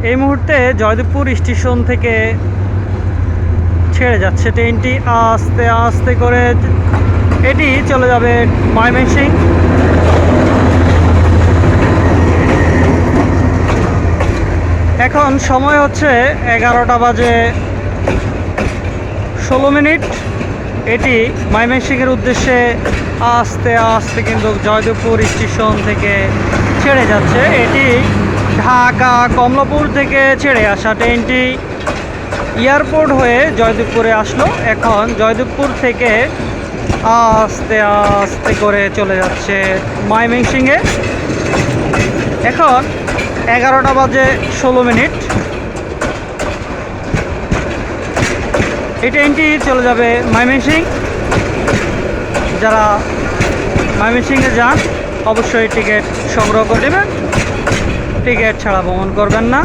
এই মুহূর্তে জয়দেবপুর স্টেশন থেকে ছেড়ে যাচ্ছে ট্রেনটি আস্তে আস্তে করে। এটি চলে যাবে ময়মনসিংহ। এখন সময় হচ্ছে 11টা বাজে 16 মিনিট। এটি ময়মনসিংহের উদ্দেশ্যে আস্তে আস্তে কিন্তু জয়দেবপুর স্টেশন থেকে ছেড়ে যাচ্ছে। এটি ঢাকা কমলাপুর থেকে ছেড়ে আসা ট্রেনটি এয়ারপোর্ট হয়ে জয়দেবপুরে আসলো। এখন জয়দেবপুর থেকে আস্তে আস্তে করে চলে যাচ্ছে ময়মনসিংহে। এখন 11টা বাজে 16 মিনিট। এই ট্রেনটি চলে যাবে ময়মনসিংহ। যারা ময়মনসিংহে যান অবশ্যই টিকিট সংগ্রহ করে দেবেন, টিকিট ছাড়া ভ্রমণ করবেন না।